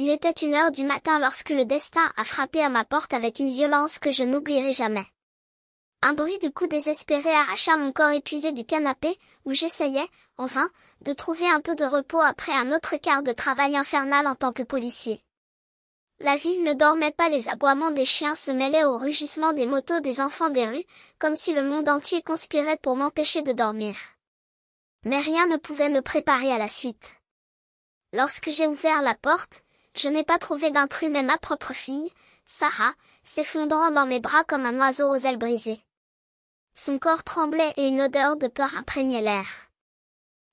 Il était 1 heure du matin lorsque le destin a frappé à ma porte avec une violence que je n'oublierai jamais. Un bruit de coups désespérés arracha mon corps épuisé du canapé, où j'essayais, en vain, de trouver un peu de repos après un autre quart de travail infernal en tant que policier. La ville ne dormait pas, les aboiements des chiens se mêlaient au rugissement des motos des enfants des rues, comme si le monde entier conspirait pour m'empêcher de dormir. Mais rien ne pouvait me préparer à la suite. Lorsque j'ai ouvert la porte, je n'ai pas trouvé d'intrus, mais ma propre fille, Sarah, s'effondrant dans mes bras comme un oiseau aux ailes brisées. Son corps tremblait et une odeur de peur imprégnait l'air.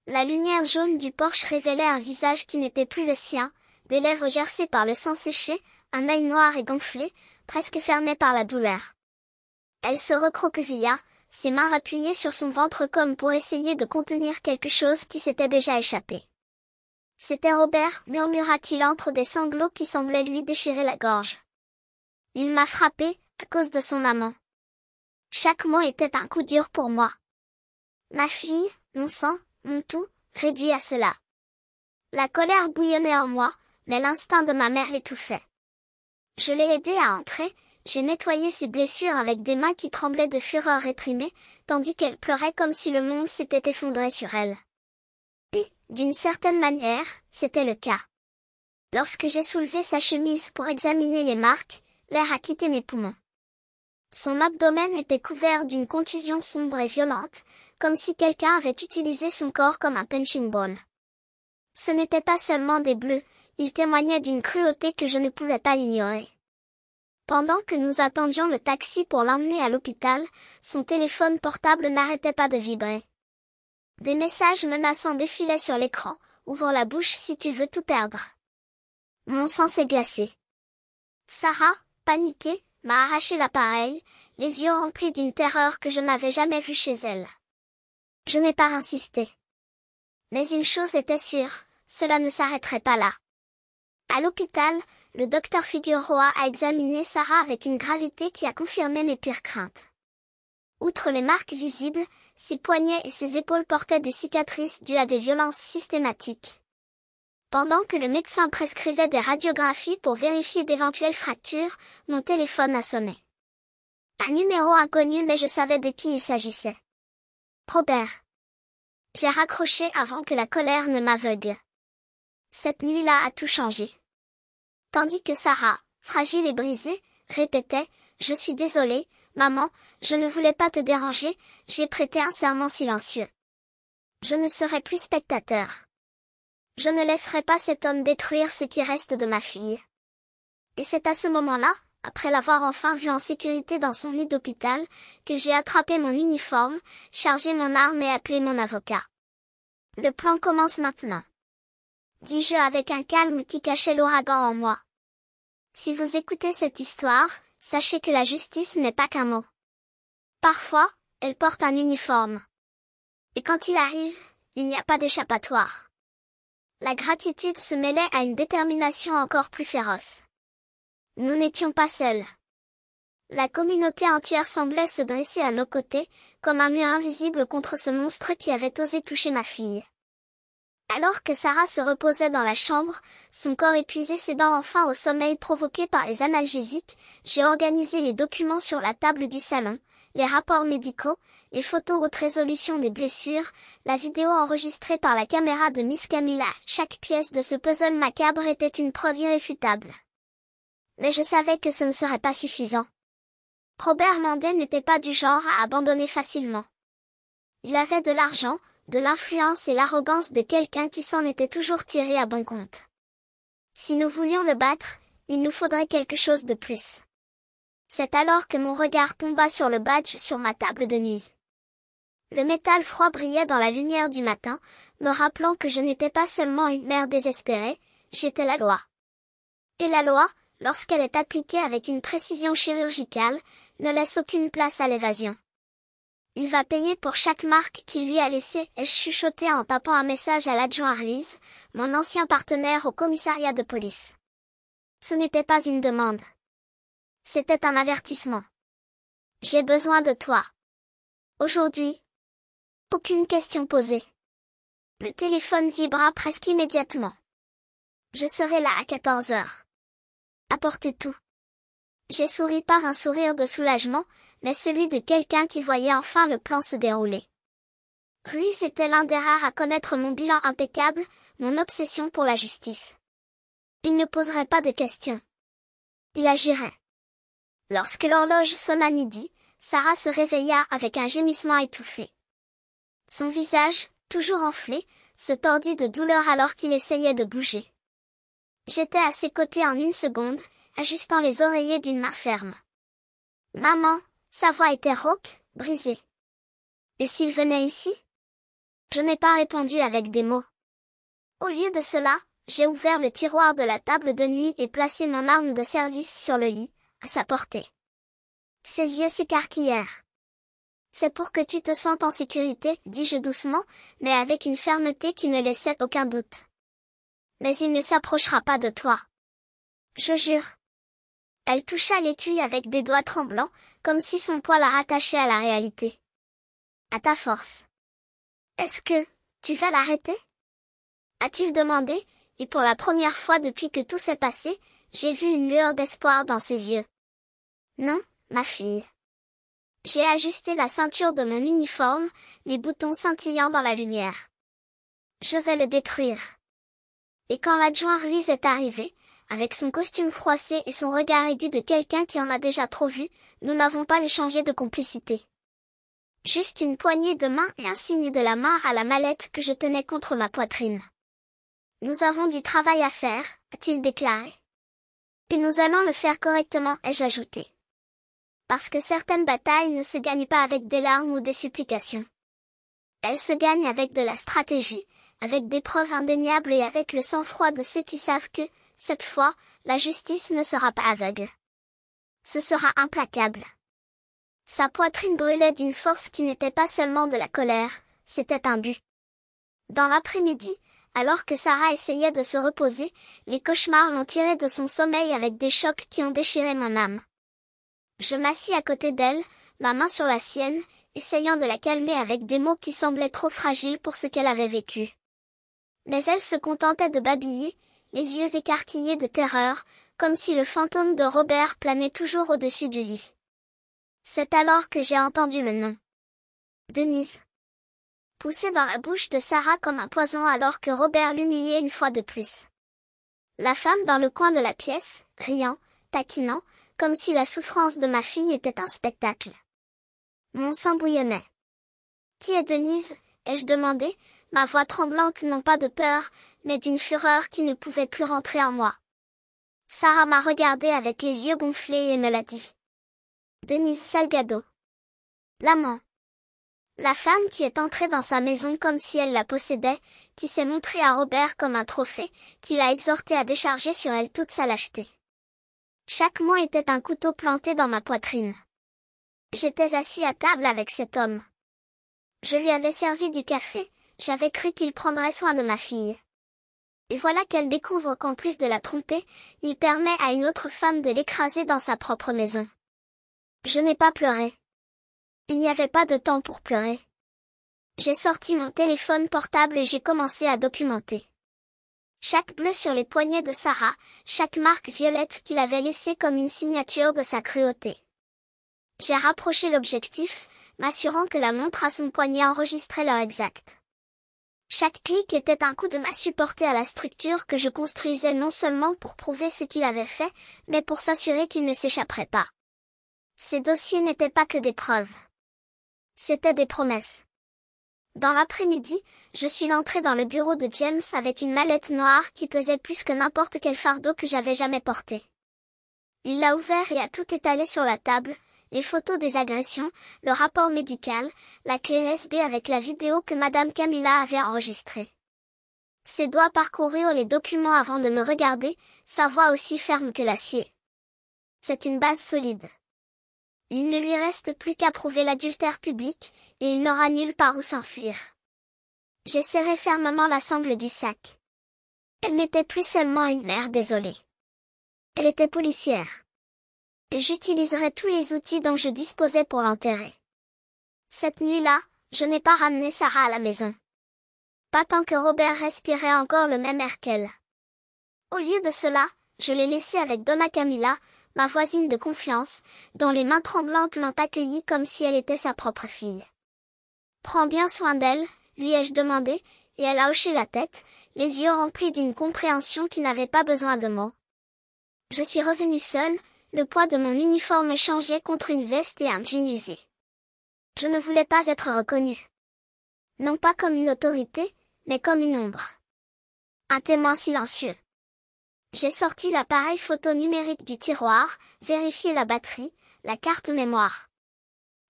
La lumière jaune du porche révélait un visage qui n'était plus le sien, des lèvres gercées par le sang séché, un œil noir et gonflé, presque fermé par la douleur. Elle se recroquevilla, ses mains appuyées sur son ventre comme pour essayer de contenir quelque chose qui s'était déjà échappé. « C'était Robert » murmura-t-il entre des sanglots qui semblaient lui déchirer la gorge. « Il m'a frappé, à cause de son amant. » Chaque mot était un coup dur pour moi. Ma fille, mon sang, mon tout, réduit à cela. La colère bouillonnait en moi, mais l'instinct de ma mère l'étouffait. Je l'ai aidée à entrer, j'ai nettoyé ses blessures avec des mains qui tremblaient de fureur réprimée, tandis qu'elle pleurait comme si le monde s'était effondré sur elle. Et, d'une certaine manière, c'était le cas. Lorsque j'ai soulevé sa chemise pour examiner les marques, l'air a quitté mes poumons. Son abdomen était couvert d'une contusion sombre et violente, comme si quelqu'un avait utilisé son corps comme un punching ball. Ce n'était pas seulement des bleus, il témoignait d'une cruauté que je ne pouvais pas ignorer. Pendant que nous attendions le taxi pour l'emmener à l'hôpital, son téléphone portable n'arrêtait pas de vibrer. Des messages menaçants défilaient sur l'écran, « Ouvre la bouche si tu veux tout perdre ». Mon sang s'est glacé. Sarah, paniquée, m'a arraché l'appareil, les yeux remplis d'une terreur que je n'avais jamais vue chez elle. Je n'ai pas insisté. Mais une chose était sûre, cela ne s'arrêterait pas là. À l'hôpital, le docteur Figueroa a examiné Sarah avec une gravité qui a confirmé mes pires craintes. Outre les marques visibles, ses poignets et ses épaules portaient des cicatrices dues à des violences systématiques. Pendant que le médecin prescrivait des radiographies pour vérifier d'éventuelles fractures, mon téléphone a sonné. Un numéro inconnu, mais je savais de qui il s'agissait. Robert. J'ai raccroché avant que la colère ne m'aveugle. Cette nuit-là a tout changé. Tandis que Sarah, fragile et brisée, répétait « Je suis désolée, maman, je ne voulais pas te déranger », j'ai prêté un serment silencieux. Je ne serai plus spectateur. Je ne laisserai pas cet homme détruire ce qui reste de ma fille. Et c'est à ce moment-là, après l'avoir enfin vue en sécurité dans son lit d'hôpital, que j'ai attrapé mon uniforme, chargé mon arme et appelé mon avocat. Le plan commence maintenant. Dis-je avec un calme qui cachait l'ouragan en moi. Si vous écoutez cette histoire, sachez que la justice n'est pas qu'un mot. Parfois, elle porte un uniforme. Et quand il arrive, il n'y a pas d'échappatoire. La gratitude se mêlait à une détermination encore plus féroce. Nous n'étions pas seuls. La communauté entière semblait se dresser à nos côtés, comme un mur invisible contre ce monstre qui avait osé toucher ma fille. Alors que Sarah se reposait dans la chambre, son corps épuisé cédant enfin au sommeil provoqué par les analgésiques, j'ai organisé les documents sur la table du salon, les rapports médicaux, les photos haute résolution des blessures, la vidéo enregistrée par la caméra de Miss Camilla. Chaque pièce de ce puzzle macabre était une preuve irréfutable. Mais je savais que ce ne serait pas suffisant. Robert Mandet n'était pas du genre à abandonner facilement. Il avait de l'argent, de l'influence et l'arrogance de quelqu'un qui s'en était toujours tiré à bon compte. Si nous voulions le battre, il nous faudrait quelque chose de plus. C'est alors que mon regard tomba sur le badge sur ma table de nuit. Le métal froid brillait dans la lumière du matin, me rappelant que je n'étais pas seulement une mère désespérée, j'étais la loi. Et la loi, lorsqu'elle est appliquée avec une précision chirurgicale, ne laisse aucune place à l'évasion. Il va payer pour chaque marque qu'il lui a laissée, ai-je chuchoté en tapant un message à l'adjoint Ruiz, mon ancien partenaire au commissariat de police. Ce n'était pas une demande. C'était un avertissement. J'ai besoin de toi. Aujourd'hui. Aucune question posée. Le téléphone vibra presque immédiatement. Je serai là à 14 heures. Apportez tout. J'ai souri par un sourire de soulagement, mais celui de quelqu'un qui voyait enfin le plan se dérouler. Ruiz était l'un des rares à connaître mon bilan impeccable, mon obsession pour la justice. Il ne poserait pas de questions. Il agirait. Lorsque l'horloge sonna midi, Sarah se réveilla avec un gémissement étouffé. Son visage, toujours enflé, se tordit de douleur alors qu'il essayait de bouger. J'étais à ses côtés en une seconde, ajustant les oreillers d'une main ferme. Maman, sa voix était rauque, brisée. Et s'il venait ici? Je n'ai pas répondu avec des mots. Au lieu de cela, j'ai ouvert le tiroir de la table de nuit et placé mon arme de service sur le lit, à sa portée. Ses yeux s'écarquillèrent. C'est pour que tu te sentes en sécurité, dis-je doucement, mais avec une fermeté qui ne laissait aucun doute. Mais il ne s'approchera pas de toi. Je jure. Elle toucha l'étui avec des doigts tremblants, comme si son poids la rattachait à la réalité. À ta force. Est-ce que, tu vas l'arrêter? A-t-il demandé, et pour la première fois depuis que tout s'est passé, j'ai vu une lueur d'espoir dans ses yeux. Non, ma fille. J'ai ajusté la ceinture de mon uniforme, les boutons scintillant dans la lumière. Je vais le détruire. Et quand l'adjoint Ruiz est arrivé, avec son costume froissé et son regard aigu de quelqu'un qui en a déjà trop vu, nous n'avons pas échangé de complicité. Juste une poignée de main et un signe de la main à la mallette que je tenais contre ma poitrine. Nous avons du travail à faire, a-t-il déclaré. Et nous allons le faire correctement, ai-je ajouté. Parce que certaines batailles ne se gagnent pas avec des larmes ou des supplications. Elles se gagnent avec de la stratégie, avec des preuves indéniables et avec le sang-froid de ceux qui savent que, cette fois, la justice ne sera pas aveugle. Ce sera implacable. Sa poitrine brûlait d'une force qui n'était pas seulement de la colère, c'était un but. Dans l'après-midi, alors que Sarah essayait de se reposer, les cauchemars l'ont tirée de son sommeil avec des chocs qui ont déchiré mon âme. Je m'assis à côté d'elle, ma main sur la sienne, essayant de la calmer avec des mots qui semblaient trop fragiles pour ce qu'elle avait vécu. Mais elle se contentait de babiller, les yeux écarquillés de terreur, comme si le fantôme de Robert planait toujours au-dessus du lit. C'est alors que j'ai entendu le nom. Denise. Poussé dans la bouche de Sarah comme un poison alors que Robert l'humiliait une fois de plus. La femme dans le coin de la pièce, riant, taquinant, comme si la souffrance de ma fille était un spectacle. Mon sang bouillonnait. Qui est Denise? Ai-je demandé, ma voix tremblante non pas de peur, mais d'une fureur qui ne pouvait plus rentrer en moi. Sarah m'a regardé avec les yeux gonflés et me l'a dit. Denise Salgado. L'amant. La femme qui est entrée dans sa maison comme si elle la possédait, qui s'est montrée à Robert comme un trophée, qui l'a exhorté à décharger sur elle toute sa lâcheté. Chaque mot était un couteau planté dans ma poitrine. J'étais assis à table avec cet homme. Je lui avais servi du café, j'avais cru qu'il prendrait soin de ma fille. Et voilà qu'elle découvre qu'en plus de la tromper, il permet à une autre femme de l'écraser dans sa propre maison. Je n'ai pas pleuré. Il n'y avait pas de temps pour pleurer. J'ai sorti mon téléphone portable et j'ai commencé à documenter. Chaque bleu sur les poignets de Sarah, chaque marque violette qu'il avait laissée comme une signature de sa cruauté. J'ai rapproché l'objectif, m'assurant que la montre à son poignet enregistrait l'heure exacte. Chaque clic était un coup de massue porté à la structure que je construisais non seulement pour prouver ce qu'il avait fait, mais pour s'assurer qu'il ne s'échapperait pas. Ces dossiers n'étaient pas que des preuves. C'étaient des promesses. Dans l'après-midi, je suis entrée dans le bureau de James avec une mallette noire qui pesait plus que n'importe quel fardeau que j'avais jamais porté. Il l'a ouvert et a tout étalé sur la table, les photos des agressions, le rapport médical, la clé USB avec la vidéo que Madame Camilla avait enregistrée. Ses doigts parcoururent les documents avant de me regarder, sa voix aussi ferme que l'acier. C'est une base solide. Il ne lui reste plus qu'à prouver l'adultère public, et il n'aura nulle part où s'enfuir. J'ai serré fermement la sangle du sac. Elle n'était plus seulement une mère désolée. Elle était policière. Et j'utiliserai tous les outils dont je disposais pour l'enterrer. Cette nuit-là, je n'ai pas ramené Sarah à la maison. Pas tant que Robert respirait encore le même air qu'elle. Au lieu de cela, je l'ai laissé avec Donna Camilla, ma voisine de confiance, dont les mains tremblantes l'ont accueillie comme si elle était sa propre fille. Prends bien soin d'elle, lui ai-je demandé, et elle a hoché la tête, les yeux remplis d'une compréhension qui n'avait pas besoin de mots. Je suis revenue seule, le poids de mon uniforme échangé contre une veste et un jean usé. Je ne voulais pas être reconnue. Non pas comme une autorité, mais comme une ombre. Un témoin silencieux. J'ai sorti l'appareil photo numérique du tiroir, vérifié la batterie, la carte mémoire.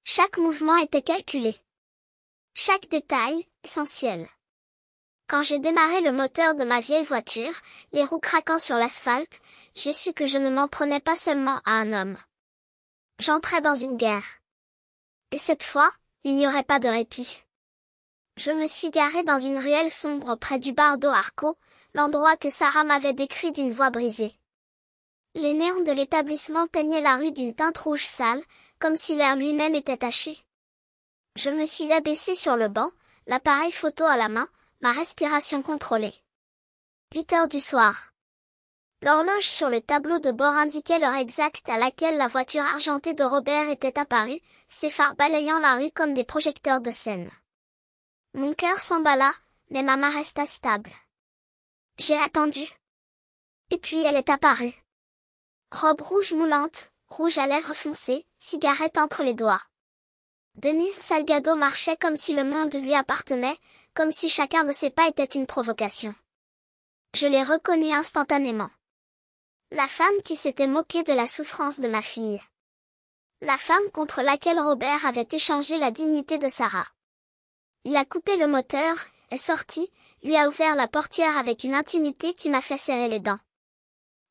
Chaque mouvement était calculé. Chaque détail, essentiel. Quand j'ai démarré le moteur de ma vieille voiture, les roues craquant sur l'asphalte, j'ai su que je ne m'en prenais pas seulement à un homme. J'entrais dans une guerre. Et cette fois, il n'y aurait pas de répit. Je me suis garée dans une ruelle sombre près du bar d'Oarco, l'endroit que Sarah m'avait décrit d'une voix brisée. Les néons de l'établissement peignaient la rue d'une teinte rouge sale, comme si l'air lui-même était taché. Je me suis abaissée sur le banc, l'appareil photo à la main, ma respiration contrôlée. 8 heures du soir. L'horloge sur le tableau de bord indiquait l'heure exacte à laquelle la voiture argentée de Robert était apparue, ses phares balayant la rue comme des projecteurs de scène. Mon cœur s'emballa, mais ma main resta stable. J'ai attendu. Et puis elle est apparue. Robe rouge moulante, rouge à lèvres foncées, cigarette entre les doigts. Denise Salgado marchait comme si le monde lui appartenait, comme si chacun de ses pas était une provocation. Je l'ai reconnue instantanément. La femme qui s'était moquée de la souffrance de ma fille. La femme contre laquelle Robert avait échangé la dignité de Sarah. Il a coupé le moteur, est sorti, lui a ouvert la portière avec une intimité qui m'a fait serrer les dents.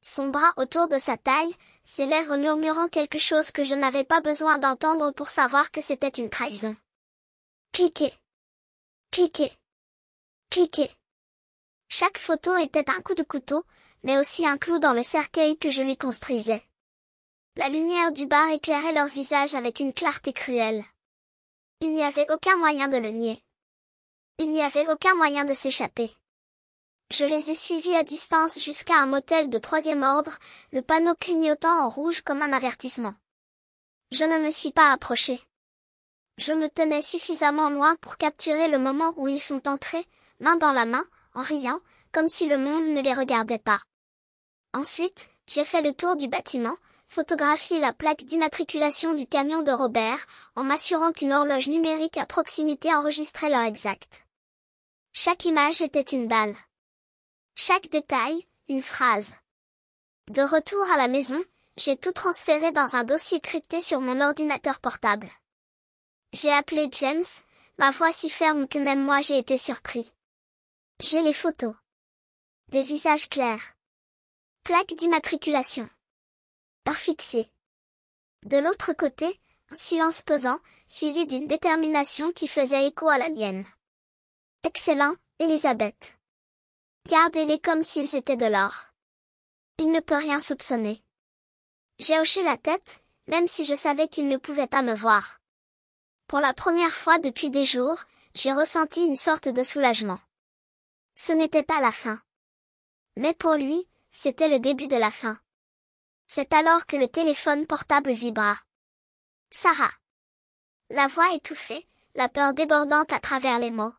Son bras autour de sa taille, ses lèvres murmurant quelque chose que je n'avais pas besoin d'entendre pour savoir que c'était une trahison. Cliquez. Cliquez. Cliquez. Chaque photo était un coup de couteau, mais aussi un clou dans le cercueil que je lui construisais. La lumière du bar éclairait leur visage avec une clarté cruelle. Il n'y avait aucun moyen de le nier. Il n'y avait aucun moyen de s'échapper. Je les ai suivis à distance jusqu'à un motel de 3e ordre, le panneau clignotant en rouge comme un avertissement. Je ne me suis pas approchée. Je me tenais suffisamment loin pour capturer le moment où ils sont entrés, main dans la main, en riant, comme si le monde ne les regardait pas. Ensuite, j'ai fait le tour du bâtiment, photographié la plaque d'immatriculation du camion de Robert, en m'assurant qu'une horloge numérique à proximité enregistrait l'heure exacte. Chaque image était une balle. Chaque détail, une phrase. De retour à la maison, j'ai tout transféré dans un dossier crypté sur mon ordinateur portable. J'ai appelé James, ma voix si ferme que même moi j'ai été surpris. J'ai les photos. Des visages clairs. Plaque d'immatriculation. Heure fixée. De l'autre côté, un silence pesant, suivi d'une détermination qui faisait écho à la mienne. Excellent, Elisabeth. Gardez-les comme s'ils étaient de l'or. Il ne peut rien soupçonner. J'ai hoché la tête, même si je savais qu'il ne pouvait pas me voir. Pour la première fois depuis des jours, j'ai ressenti une sorte de soulagement. Ce n'était pas la fin. Mais pour lui, c'était le début de la fin. C'est alors que le téléphone portable vibra. Sarah. La voix étouffée, la peur débordante à travers les mots.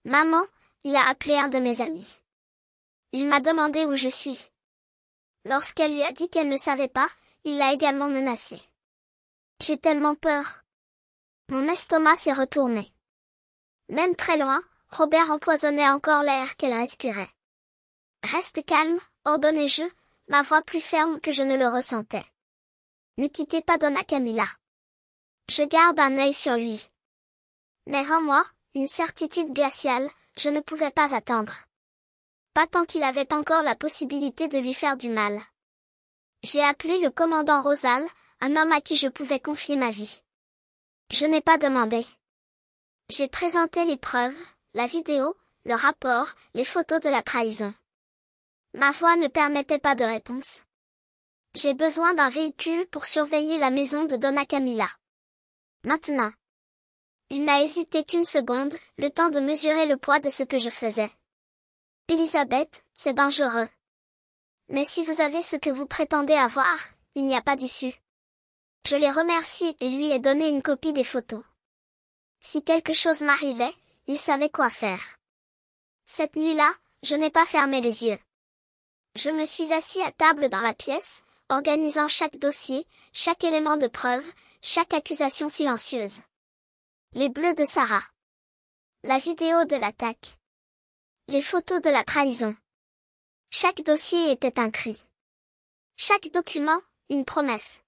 Maman, il a appelé un de mes amis. Il m'a demandé où je suis. Lorsqu'elle lui a dit qu'elle ne savait pas, il l'a également menacée. J'ai tellement peur. Mon estomac s'est retourné. Même très loin, Robert empoisonnait encore l'air qu'elle respirait. Reste calme, ordonnai-je, ma voix plus ferme que je ne le ressentais. Ne quittez pas Donna Camilla. Je garde un œil sur lui. Mais en moi, une certitude glaciale, je ne pouvais pas attendre. Pas tant qu'il avait encore la possibilité de lui faire du mal. J'ai appelé le commandant Rosal, un homme à qui je pouvais confier ma vie. Je n'ai pas demandé. J'ai présenté les preuves, la vidéo, le rapport, les photos de la trahison. Ma voix ne permettait pas de réponse. J'ai besoin d'un véhicule pour surveiller la maison de Donna Camilla. Maintenant. Il n'a hésité qu'une seconde, le temps de mesurer le poids de ce que je faisais. Elisabeth, c'est dangereux. Mais si vous avez ce que vous prétendez avoir, il n'y a pas d'issue. Je les remercie et lui ai donné une copie des photos. Si quelque chose m'arrivait, il savait quoi faire. Cette nuit-là, je n'ai pas fermé les yeux. Je me suis assis à table dans la pièce, organisant chaque dossier, chaque élément de preuve, chaque accusation silencieuse. Les bleus de Sarah. La vidéo de l'attaque. Les photos de la trahison. Chaque dossier était un cri. Chaque document, une promesse.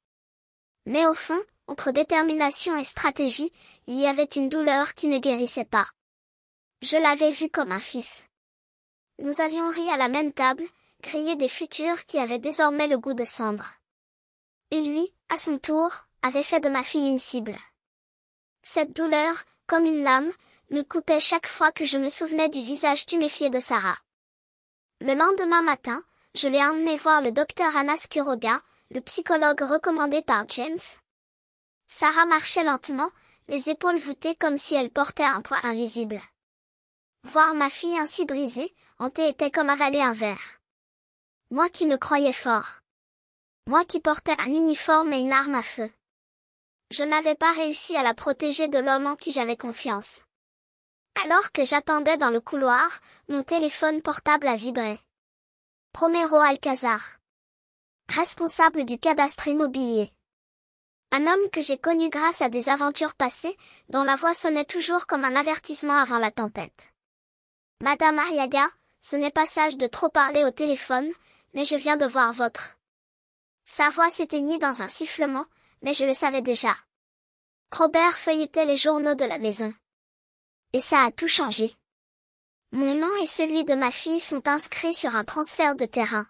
Mais au fond, entre détermination et stratégie, il y avait une douleur qui ne guérissait pas. Je l'avais vu comme un fils. Nous avions ri à la même table, grillé des futurs qui avaient désormais le goût de cendre. Et lui, à son tour, avait fait de ma fille une cible. Cette douleur, comme une lame, me coupait chaque fois que je me souvenais du visage tuméfié de Sarah. Le lendemain matin, je l'ai emmené voir le docteur Anas Kuroga, le psychologue recommandé par James. Sarah marchait lentement, les épaules voûtées comme si elle portait un poids invisible. Voir ma fille ainsi brisée, hantée était comme avaler un verre. Moi qui me croyais fort. Moi qui portais un uniforme et une arme à feu. Je n'avais pas réussi à la protéger de l'homme en qui j'avais confiance. Alors que j'attendais dans le couloir, mon téléphone portable a vibré. Romero Alcazar. Responsable du cadastre immobilier. Un homme que j'ai connu grâce à des aventures passées, dont la voix sonnait toujours comme un avertissement avant la tempête. Madame Arriaga, ce n'est pas sage de trop parler au téléphone, mais je viens de voir votre. Sa voix s'éteignit dans un sifflement, mais je le savais déjà. Robert feuilletait les journaux de la maison. Et ça a tout changé. Mon nom et celui de ma fille sont inscrits sur un transfert de terrain.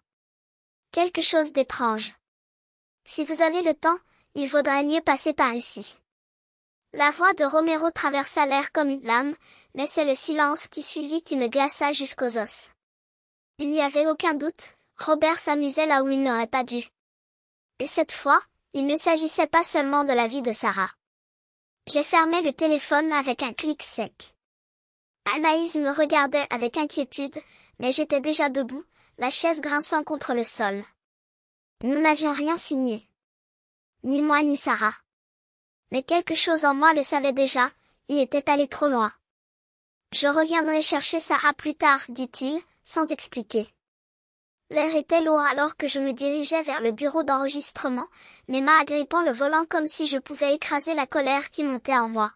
Quelque chose d'étrange. Si vous avez le temps, il vaudrait mieux passer par ici. La voix de Romero traversa l'air comme une lame, mais c'est le silence qui suivit qui me glaça jusqu'aux os. Il n'y avait aucun doute, Robert s'amusait là où il n'aurait pas dû. Et cette fois, il ne s'agissait pas seulement de la vie de Sarah. J'ai fermé le téléphone avec un clic sec. Anaïs me regardait avec inquiétude, mais j'étais déjà debout, la chaise grinçant contre le sol. Nous n'avions rien signé. Ni moi ni Sarah. Mais quelque chose en moi le savait déjà, il était allé trop loin. Je reviendrai chercher Sarah plus tard, dit-il, sans expliquer. L'air était lourd alors que je me dirigeais vers le bureau d'enregistrement, mes mains agrippant le volant comme si je pouvais écraser la colère qui montait en moi.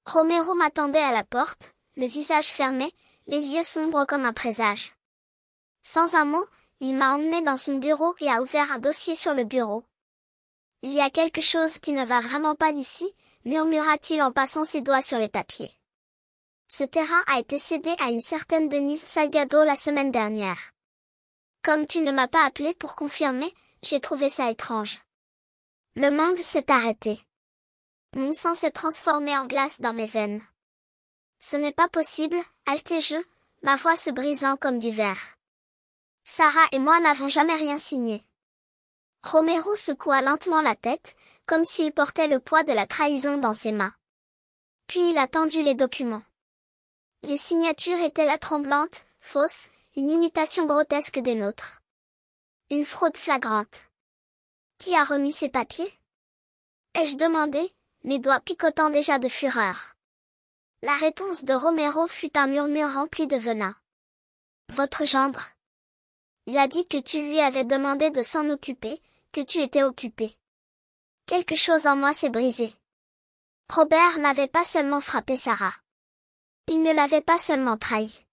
Romero m'attendait à la porte, le visage fermé, les yeux sombres comme un présage. Sans un mot, il m'a emmené dans son bureau et a ouvert un dossier sur le bureau. Il y a quelque chose qui ne va vraiment pas ici, murmura-t-il en passant ses doigts sur les papiers. Ce terrain a été cédé à une certaine Denise Salgado la semaine dernière. Comme tu ne m'as pas appelé pour confirmer, j'ai trouvé ça étrange. Le monde s'est arrêté. Mon sang s'est transformé en glace dans mes veines. Ce n'est pas possible, haltai-je, ma voix se brisant comme du verre. Sarah et moi n'avons jamais rien signé. Romero secoua lentement la tête, comme s'il portait le poids de la trahison dans ses mains. Puis il a tendu les documents. Les signatures étaient la tremblante, fausse, une imitation grotesque des nôtres. Une fraude flagrante. Qui a remis ces papiers? Ai-je demandé, mes doigts picotant déjà de fureur. La réponse de Romero fut un murmure rempli de venin. Votre gendre. Il a dit que tu lui avais demandé de s'en occuper, que tu étais occupé. Quelque chose en moi s'est brisé. Robert n'avait pas seulement frappé Sarah. Il ne l'avait pas seulement trahi.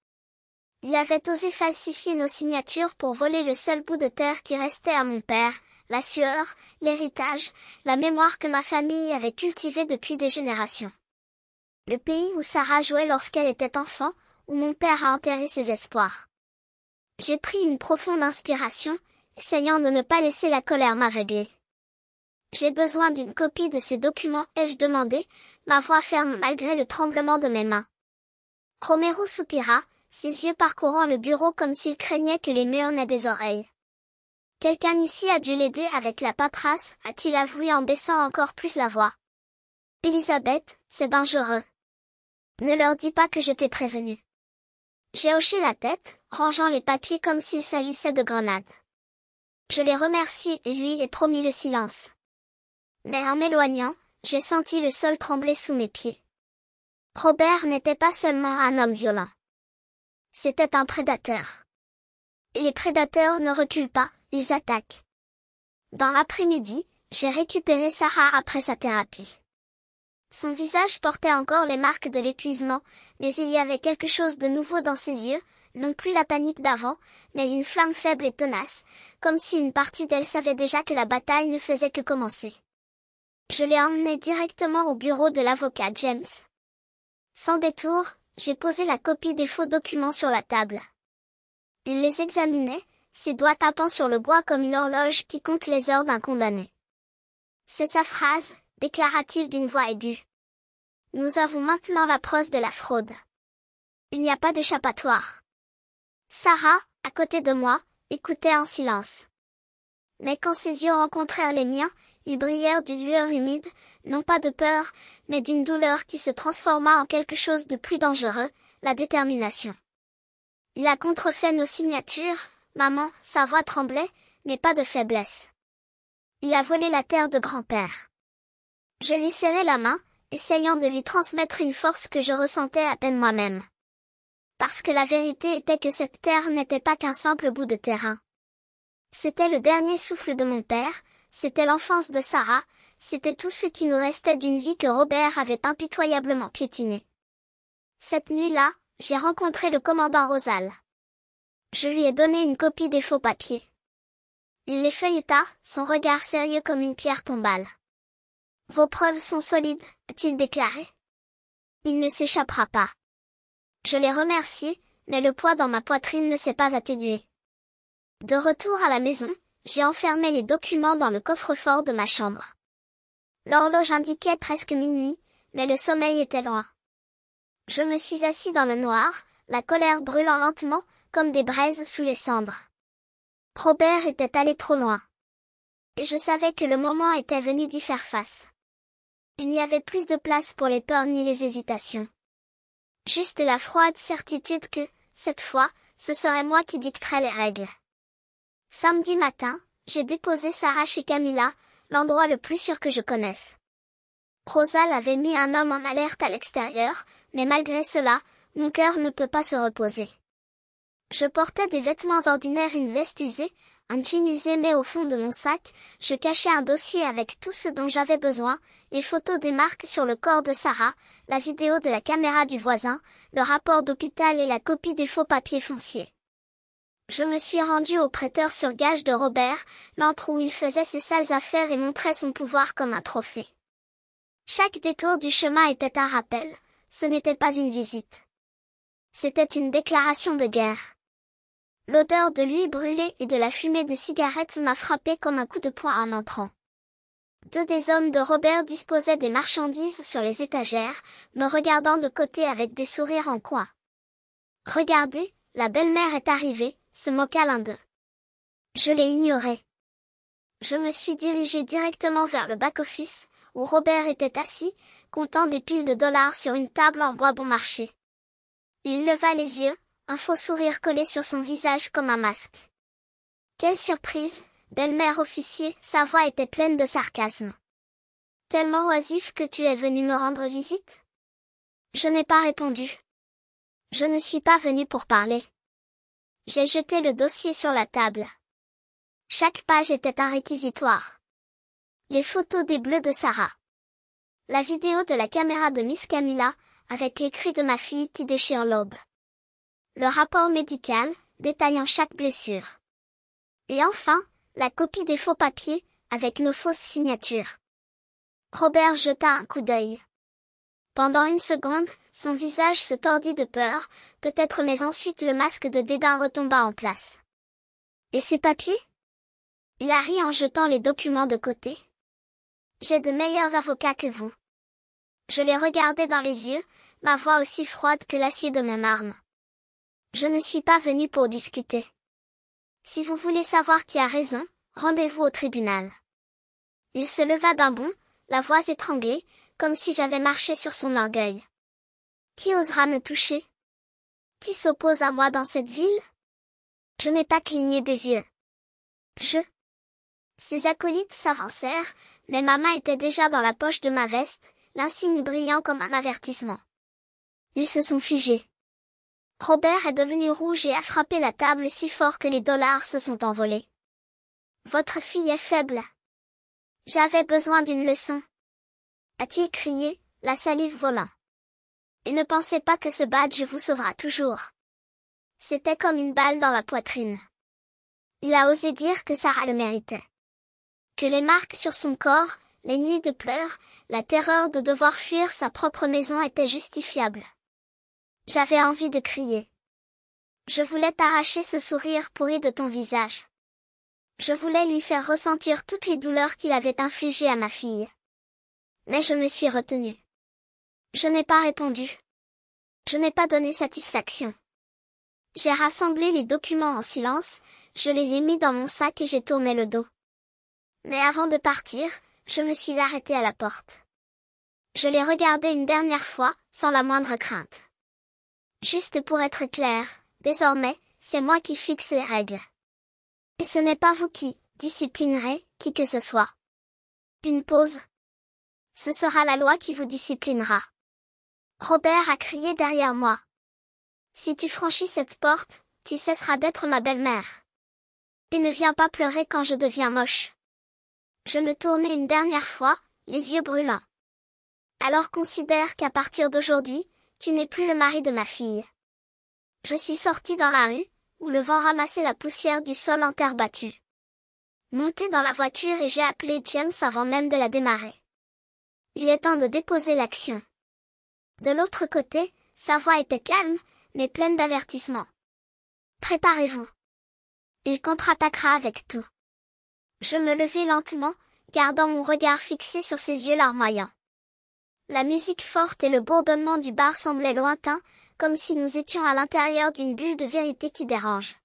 Il avait osé falsifier nos signatures pour voler le seul bout de terre qui restait à mon père, la sueur, l'héritage, la mémoire que ma famille avait cultivée depuis des générations. Le pays où Sarah jouait lorsqu'elle était enfant, où mon père a enterré ses espoirs. J'ai pris une profonde inspiration, essayant de ne pas laisser la colère m'aveugler. J'ai besoin d'une copie de ces documents, ai-je demandé, ma voix ferme malgré le tremblement de mes mains. Romero soupira, ses yeux parcourant le bureau comme s'il craignait que les murs n'aient des oreilles. Quelqu'un ici a dû l'aider avec la paperasse, a-t-il avoué en baissant encore plus la voix. Elisabeth, c'est dangereux. Ne leur dis pas que je t'ai prévenu. J'ai hoché la tête, rangeant les papiers comme s'il s'agissait de grenades. Je les remercie et lui ai promis le silence. Mais en m'éloignant, j'ai senti le sol trembler sous mes pieds. Robert n'était pas seulement un homme violent. C'était un prédateur. Et les prédateurs ne reculent pas, ils attaquent. Dans l'après-midi, j'ai récupéré Sarah après sa thérapie. Son visage portait encore les marques de l'épuisement, mais il y avait quelque chose de nouveau dans ses yeux, non plus la panique d'avant, mais une flamme faible et tenace, comme si une partie d'elle savait déjà que la bataille ne faisait que commencer. Je l'ai emmené directement au bureau de l'avocat James. Sans détour, j'ai posé la copie des faux documents sur la table. Il les examinait, ses doigts tapant sur le bois comme une horloge qui compte les heures d'un condamné. C'est sa phrase, déclara-t-il d'une voix aiguë. Nous avons maintenant la preuve de la fraude. Il n'y a pas d'échappatoire. Sarah, à côté de moi, écoutait en silence. Mais quand ses yeux rencontrèrent les miens, ils brillèrent d'une lueur humide, non pas de peur, mais d'une douleur qui se transforma en quelque chose de plus dangereux, la détermination. Il a contrefait nos signatures, maman, sa voix tremblait, mais pas de faiblesse. Il a volé la terre de grand-père. Je lui serrai la main, essayant de lui transmettre une force que je ressentais à peine moi-même. Parce que la vérité était que cette terre n'était pas qu'un simple bout de terrain. C'était le dernier souffle de mon père, c'était l'enfance de Sarah, c'était tout ce qui nous restait d'une vie que Robert avait impitoyablement piétinée. Cette nuit-là, j'ai rencontré le commandant Rosal. Je lui ai donné une copie des faux papiers. Il les feuilleta, son regard sérieux comme une pierre tombale. « Vos preuves sont solides, a-t-il déclaré. Il ne s'échappera pas. » Je l'ai remercié, mais le poids dans ma poitrine ne s'est pas atténué. De retour à la maison, j'ai enfermé les documents dans le coffre-fort de ma chambre. L'horloge indiquait presque minuit, mais le sommeil était loin. Je me suis assis dans le noir, la colère brûlant lentement, comme des braises sous les cendres. Robert était allé trop loin. Et je savais que le moment était venu d'y faire face. Il n'y avait plus de place pour les peurs ni les hésitations. Juste la froide certitude que, cette fois, ce serait moi qui dicterais les règles. Samedi matin, j'ai déposé Sarah chez Camilla, l'endroit le plus sûr que je connaisse. Rosal avait mis un homme en alerte à l'extérieur, mais malgré cela, mon cœur ne peut pas se reposer. Je portais des vêtements ordinaires, une veste usée, un jean usé, mais au fond de mon sac, je cachais un dossier avec tout ce dont j'avais besoin, les photos des marques sur le corps de Sarah, la vidéo de la caméra du voisin, le rapport d'hôpital et la copie des faux papiers fonciers. Je me suis rendu au prêteur sur gage de Robert, l'antre où il faisait ses sales affaires et montrait son pouvoir comme un trophée. Chaque détour du chemin était un rappel, ce n'était pas une visite. C'était une déclaration de guerre. L'odeur de l'huile brûlée et de la fumée de cigarettes m'a frappé comme un coup de poing en entrant. Deux des hommes de Robert disposaient des marchandises sur les étagères, me regardant de côté avec des sourires en coin. « Regardez, la belle-mère est arrivée », se moqua l'un d'eux. Je l'ai ignoré. Je me suis dirigé directement vers le back-office, où Robert était assis, comptant des piles de dollars sur une table en bois bon marché. Il leva les yeux, un faux sourire collé sur son visage comme un masque. Quelle surprise, belle-mère officier, sa voix était pleine de sarcasme. Tellement oisif que tu es venu me rendre visite? Je n'ai pas répondu. Je ne suis pas venu pour parler. J'ai jeté le dossier sur la table. Chaque page était un réquisitoire. Les photos des bleus de Sarah. La vidéo de la caméra de Miss Camilla, avec les cris de ma fille qui déchire l'aube. Le rapport médical, détaillant chaque blessure. Et enfin, la copie des faux papiers, avec nos fausses signatures. Robert jeta un coup d'œil. Pendant une seconde, son visage se tordit de peur, peut-être, mais ensuite le masque de dédain retomba en place. Et ces papiers? Il a ri en jetant les documents de côté. J'ai de meilleurs avocats que vous. Je les regardais dans les yeux, ma voix aussi froide que l'acier de mon arme. Je ne suis pas venu pour discuter. Si vous voulez savoir qui a raison, rendez-vous au tribunal. Il se leva d'un bond, la voix étranglée, comme si j'avais marché sur son orgueil. Qui osera me toucher? Qui s'oppose à moi dans cette ville? Je n'ai pas cligné des yeux. Ses acolytes s'avancèrent, mais ma main était déjà dans la poche de ma veste, l'insigne brillant comme un avertissement. Ils se sont figés. Robert est devenu rouge et a frappé la table si fort que les dollars se sont envolés. Votre fille est faible. J'avais besoin d'une leçon. A-t-il crié, la salive volant. Et ne pensez pas que ce badge vous sauvera toujours. C'était comme une balle dans la poitrine. Il a osé dire que Sarah le méritait. Que les marques sur son corps, les nuits de pleurs, la terreur de devoir fuir sa propre maison étaient justifiables. J'avais envie de crier. Je voulais t'arracher ce sourire pourri de ton visage. Je voulais lui faire ressentir toutes les douleurs qu'il avait infligées à ma fille. Mais je me suis retenue. Je n'ai pas répondu. Je n'ai pas donné satisfaction. J'ai rassemblé les documents en silence, je les ai mis dans mon sac et j'ai tourné le dos. Mais avant de partir, je me suis arrêtée à la porte. Je l'ai regardé une dernière fois, sans la moindre crainte. Juste pour être clair, désormais, c'est moi qui fixe les règles. Et ce n'est pas vous qui disciplinerez qui que ce soit. Une pause. Ce sera la loi qui vous disciplinera. Robert a crié derrière moi. Si tu franchis cette porte, tu cesseras d'être ma belle-mère. Et ne viens pas pleurer quand je deviens moche. Je me tournai une dernière fois, les yeux brûlants. Alors considère qu'à partir d'aujourd'hui, tu n'es plus le mari de ma fille. Je suis sortie dans la rue, où le vent ramassait la poussière du sol en terre battue. Monté dans la voiture et j'ai appelé James avant même de la démarrer. Il est temps de déposer l'action. De l'autre côté, sa voix était calme, mais pleine d'avertissement. Préparez-vous. Il contre-attaquera avec tout. Je me levai lentement, gardant mon regard fixé sur ses yeux larmoyants. La musique forte et le bourdonnement du bar semblaient lointains, comme si nous étions à l'intérieur d'une bulle de vérité qui dérange.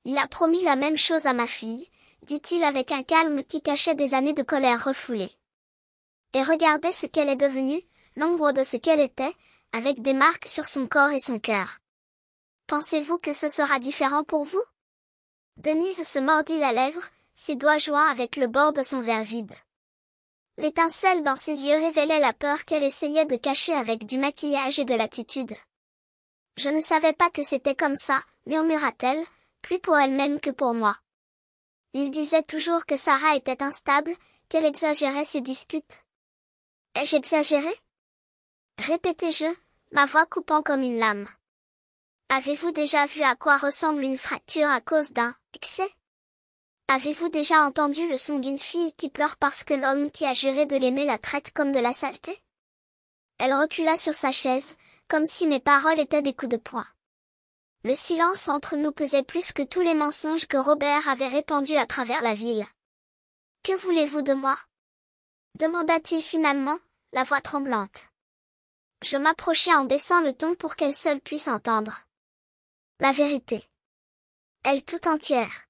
Il a promis la même chose à ma fille, dit-il avec un calme qui cachait des années de colère refoulée. Et regardez ce qu'elle est devenue, l'ombre de ce qu'elle était, avec des marques sur son corps et son cœur. Pensez-vous que ce sera différent pour vous? Denise se mordit la lèvre, ses doigts joints avec le bord de son verre vide. L'étincelle dans ses yeux révélait la peur qu'elle essayait de cacher avec du maquillage et de l'attitude. Je ne savais pas que c'était comme ça, murmura-t-elle, plus pour elle-même que pour moi. Il disait toujours que Sarah était instable, qu'elle exagérait ses disputes. Ai-je exagéré? Répétai-je, ma voix coupant comme une lame. Avez-vous déjà vu à quoi ressemble une fracture à cause d'un excès? Avez-vous déjà entendu le son d'une fille qui pleure parce que l'homme qui a juré de l'aimer la traite comme de la saleté? Elle recula sur sa chaise, comme si mes paroles étaient des coups de poing. Le silence entre nous pesait plus que tous les mensonges que Robert avait répandus à travers la ville. Que voulez-vous de moi? Demanda-t-il finalement, la voix tremblante. Je m'approchai en baissant le ton pour qu'elle seule puisse entendre. La vérité. Elle tout entière.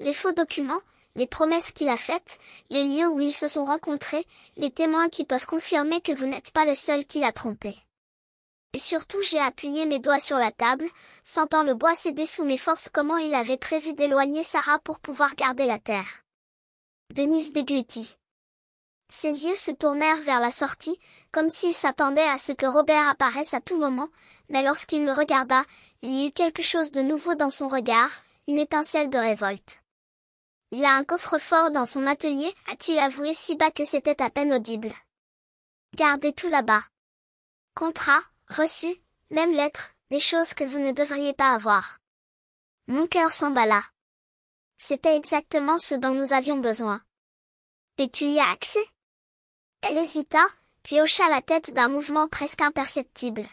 Les faux documents, les promesses qu'il a faites, les lieux où ils se sont rencontrés, les témoins qui peuvent confirmer que vous n'êtes pas le seul qui l'a trompé. Et surtout j'ai appuyé mes doigts sur la table, sentant le bois céder sous mes forces comment il avait prévu d'éloigner Sarah pour pouvoir garder la terre. Denise déglutit. Ses yeux se tournèrent vers la sortie, comme s'il s'attendait à ce que Robert apparaisse à tout moment, mais lorsqu'il me regarda, il y eut quelque chose de nouveau dans son regard, une étincelle de révolte. Il a un coffre-fort dans son atelier, a-t-il avoué si bas que c'était à peine audible. Gardez tout là-bas. Contrat, reçu, même lettre, des choses que vous ne devriez pas avoir. Mon cœur s'emballa. C'était exactement ce dont nous avions besoin. Et tu y as accès? Elle hésita, puis hocha la tête d'un mouvement presque imperceptible.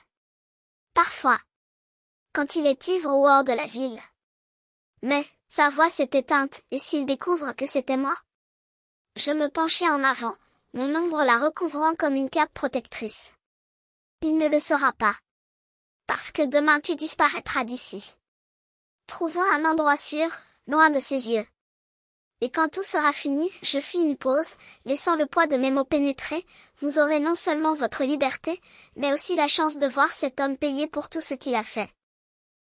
Parfois. Quand il est ivre ou hors de la ville. Mais, sa voix s'est éteinte, et s'il découvre que c'était moi? Je me penchai en avant, mon ombre la recouvrant comme une cape protectrice. Il ne le saura pas. Parce que demain tu disparaîtras d'ici. Trouvons un endroit sûr, loin de ses yeux. Et quand tout sera fini, je fis une pause, laissant le poids de mes mots pénétrer, vous aurez non seulement votre liberté, mais aussi la chance de voir cet homme payer pour tout ce qu'il a fait.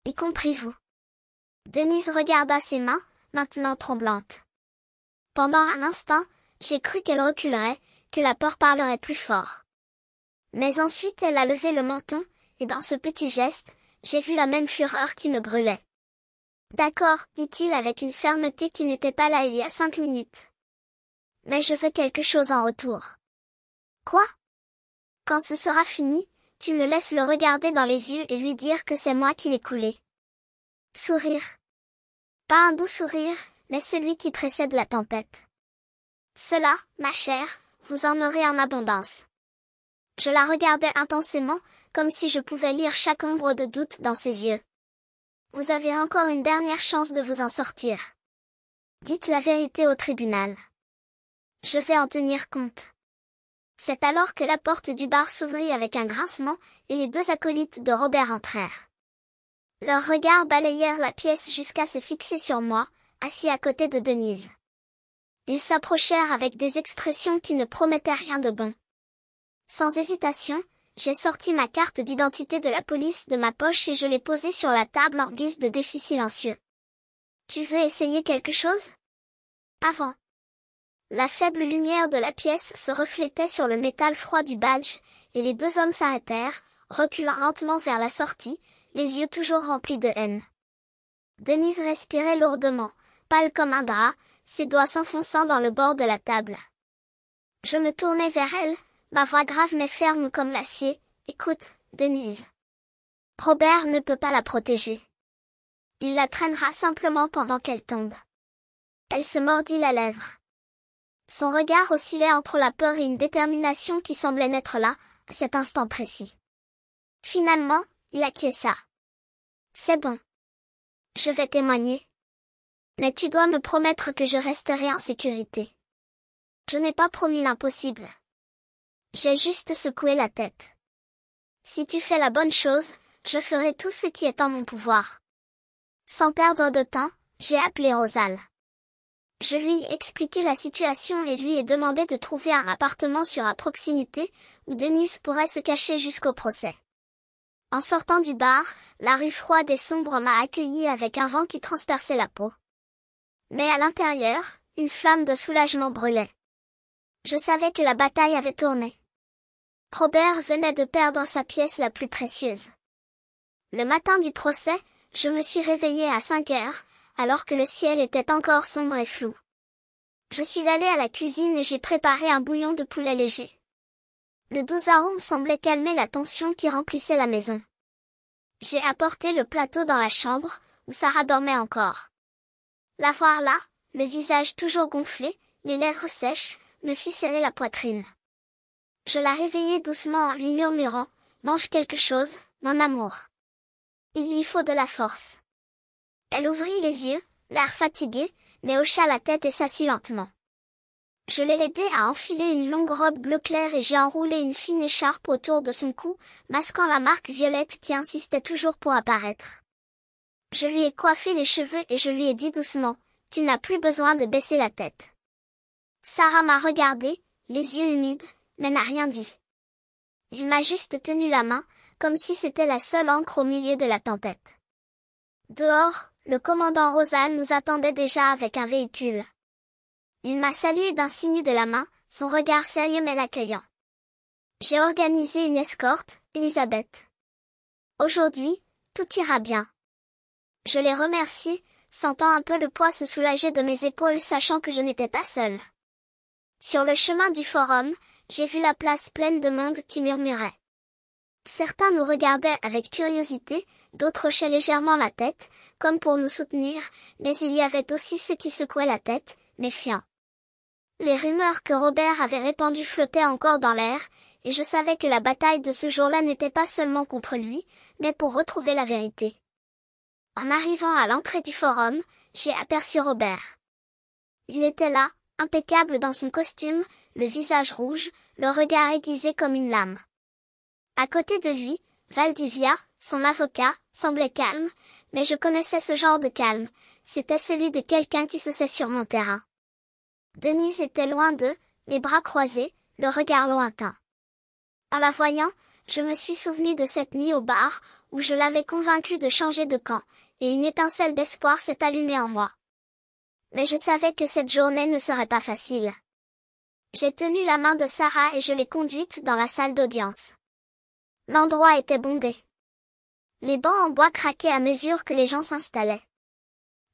Y compris vous. Denise regarda ses mains, maintenant tremblantes. Pendant un instant, j'ai cru qu'elle reculerait, que la peur parlerait plus fort. Mais ensuite elle a levé le menton, et dans ce petit geste, j'ai vu la même fureur qui me brûlait. D'accord, dit-il avec une fermeté qui n'était pas là il y a 5 minutes. Mais je veux quelque chose en retour. Quoi? Quand ce sera fini, tu me laisses le regarder dans les yeux et lui dire que c'est moi qui l'ai coulé. Sourire. Pas un doux sourire, mais celui qui précède la tempête. Cela, ma chère, vous en aurez en abondance. Je la regardais intensément, comme si je pouvais lire chaque ombre de doute dans ses yeux. Vous avez encore une dernière chance de vous en sortir. Dites la vérité au tribunal. Je vais en tenir compte. C'est alors que la porte du bar s'ouvrit avec un grincement, et les 2 acolytes de Robert entrèrent. Leurs regards balayèrent la pièce jusqu'à se fixer sur moi, assis à côté de Denise. Ils s'approchèrent avec des expressions qui ne promettaient rien de bon. Sans hésitation, j'ai sorti ma carte d'identité de la police de ma poche et je l'ai posée sur la table en guise de défi silencieux. Tu veux essayer quelque chose? Avant. La faible lumière de la pièce se reflétait sur le métal froid du badge, et les 2 hommes s'arrêtèrent, reculant lentement vers la sortie, les yeux toujours remplis de haine. Denise respirait lourdement, pâle comme un drap, ses doigts s'enfonçant dans le bord de la table. Je me tournai vers elle, ma voix grave mais ferme comme l'acier. Écoute, Denise. Robert ne peut pas la protéger. Il la traînera simplement pendant qu'elle tombe. Elle se mordit la lèvre. Son regard oscillait entre la peur et une détermination qui semblait n'être là, à cet instant précis. Finalement, il acquiesça. C'est bon. Je vais témoigner. Mais tu dois me promettre que je resterai en sécurité. Je n'ai pas promis l'impossible. J'ai juste secoué la tête. Si tu fais la bonne chose, je ferai tout ce qui est en mon pouvoir. Sans perdre de temps, j'ai appelé Rosal. Je lui ai expliqué la situation et lui ai demandé de trouver un appartement à proximité, où Denise pourrait se cacher jusqu'au procès. En sortant du bar, la rue froide et sombre m'a accueilli avec un vent qui transperçait la peau. Mais à l'intérieur, une flamme de soulagement brûlait. Je savais que la bataille avait tourné. Robert venait de perdre sa pièce la plus précieuse. Le matin du procès, je me suis réveillée à 5 heures, alors que le ciel était encore sombre et flou. Je suis allée à la cuisine et j'ai préparé un bouillon de poulet léger. Le doux arôme semblait calmer la tension qui remplissait la maison. J'ai apporté le plateau dans la chambre, où Sarah dormait encore. La voir là, le visage toujours gonflé, les lèvres sèches, me fit serrer la poitrine. Je la réveillai doucement en lui murmurant, « Mange quelque chose, mon amour. Il lui faut de la force. » Elle ouvrit les yeux, l'air fatigué, mais hocha la tête et s'assit lentement. Je l'ai aidée à enfiler une longue robe bleu clair et j'ai enroulé une fine écharpe autour de son cou, masquant la marque violette qui insistait toujours pour apparaître. Je lui ai coiffé les cheveux et je lui ai dit doucement, « Tu n'as plus besoin de baisser la tête. » Sarah m'a regardé, les yeux humides, mais n'a rien dit. Il m'a juste tenu la main, comme si c'était la seule encre au milieu de la tempête. Dehors, le commandant Rosal nous attendait déjà avec un véhicule. Il m'a salué d'un signe de la main, son regard sérieux mais accueillant. J'ai organisé une escorte, Elisabeth. Aujourd'hui, tout ira bien. Je les remercie, sentant un peu le poids se soulager de mes épaules sachant que je n'étais pas seule. Sur le chemin du forum, j'ai vu la place pleine de monde qui murmurait. Certains nous regardaient avec curiosité, d'autres hochaient légèrement la tête, comme pour nous soutenir, mais il y avait aussi ceux qui secouaient la tête, méfiants. Les rumeurs que Robert avait répandues flottaient encore dans l'air, et je savais que la bataille de ce jour-là n'était pas seulement contre lui, mais pour retrouver la vérité. En arrivant à l'entrée du forum, j'ai aperçu Robert. Il était là, impeccable dans son costume, le visage rouge, le regard aiguisé comme une lame. À côté de lui, Valdivia, son avocat, semblait calme, mais je connaissais ce genre de calme, c'était celui de quelqu'un qui se sait sur mon terrain. Denise était loin d'eux, les bras croisés, le regard lointain. En la voyant, je me suis souvenu de cette nuit au bar, où je l'avais convaincue de changer de camp, et une étincelle d'espoir s'est allumée en moi. Mais je savais que cette journée ne serait pas facile. J'ai tenu la main de Sarah et je l'ai conduite dans la salle d'audience. L'endroit était bondé. Les bancs en bois craquaient à mesure que les gens s'installaient.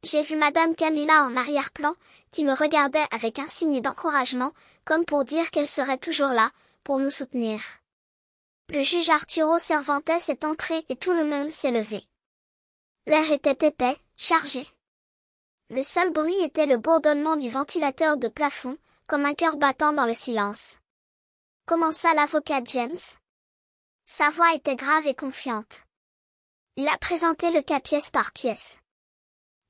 J'ai vu Madame Camilla en arrière-plan, qui me regardait avec un signe d'encouragement, comme pour dire qu'elle serait toujours là, pour nous soutenir. Le juge Arturo Cervantes est entré et tout le monde s'est levé. L'air était épais, chargé. Le seul bruit était le bourdonnement du ventilateur de plafond, comme un cœur battant dans le silence. Commença l'avocat James. Sa voix était grave et confiante. Il a présenté le cas pièce par pièce.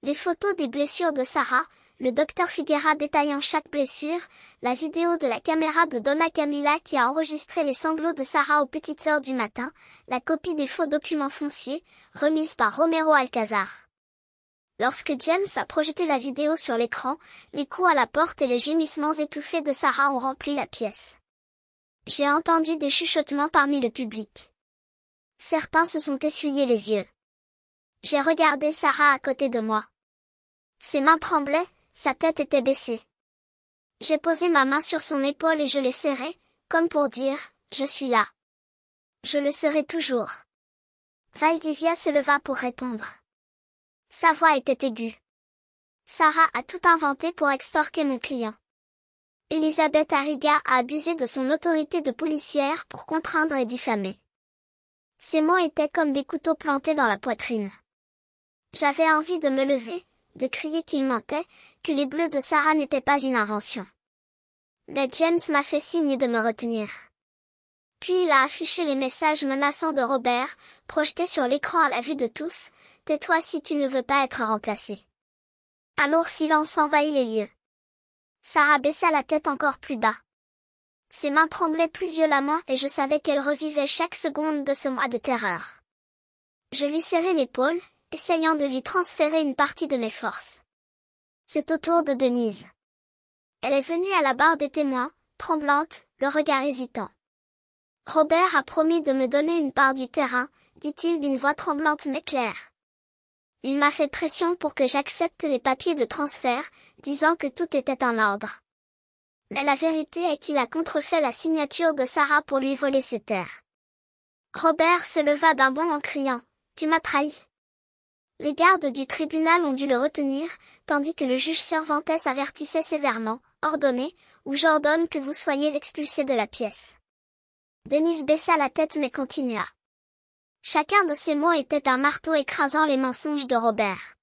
Les photos des blessures de Sarah, le docteur Figuera détaillant chaque blessure, la vidéo de la caméra de Donna Camilla qui a enregistré les sanglots de Sarah aux petites heures du matin, la copie des faux documents fonciers, remise par Romero Alcazar. Lorsque James a projeté la vidéo sur l'écran, les coups à la porte et les gémissements étouffés de Sarah ont rempli la pièce. J'ai entendu des chuchotements parmi le public. Certains se sont essuyés les yeux. J'ai regardé Sarah à côté de moi. Ses mains tremblaient, sa tête était baissée. J'ai posé ma main sur son épaule et je l'ai serrée, comme pour dire, je suis là. Je le serai toujours. Valdivia se leva pour répondre. Sa voix était aiguë. Sarah a tout inventé pour extorquer mon client. Elisabeth Arriga a abusé de son autorité de policière pour contraindre et diffamer. Ses mots étaient comme des couteaux plantés dans la poitrine. J'avais envie de me lever, de crier qu'il mentait, que les bleus de Sarah n'étaient pas une invention. Mais James m'a fait signe de me retenir. Puis il a affiché les messages menaçants de Robert, projetés sur l'écran à la vue de tous, « Tais-toi si tu ne veux pas être remplacé ». Un lourd silence envahit les lieux. Sarah baissa la tête encore plus bas. Ses mains tremblaient plus violemment et je savais qu'elle revivait chaque seconde de ce mois de terreur. Je lui serrai l'épaule, essayant de lui transférer une partie de mes forces. C'est au tour de Denise. Elle est venue à la barre des témoins, tremblante, le regard hésitant. Robert a promis de me donner une part du terrain, dit-il d'une voix tremblante mais claire. Il m'a fait pression pour que j'accepte les papiers de transfert, disant que tout était en ordre. Mais la vérité est qu'il a contrefait la signature de Sarah pour lui voler ses terres. Robert se leva d'un bond en criant, « Tu m'as trahi !» Les gardes du tribunal ont dû le retenir, tandis que le juge Cervantes avertissait sévèrement, « Ordonnez, ou j'ordonne que vous soyez expulsé de la pièce. » Denise baissa la tête mais continua. Chacun de ces mots était un marteau écrasant les mensonges de Robert.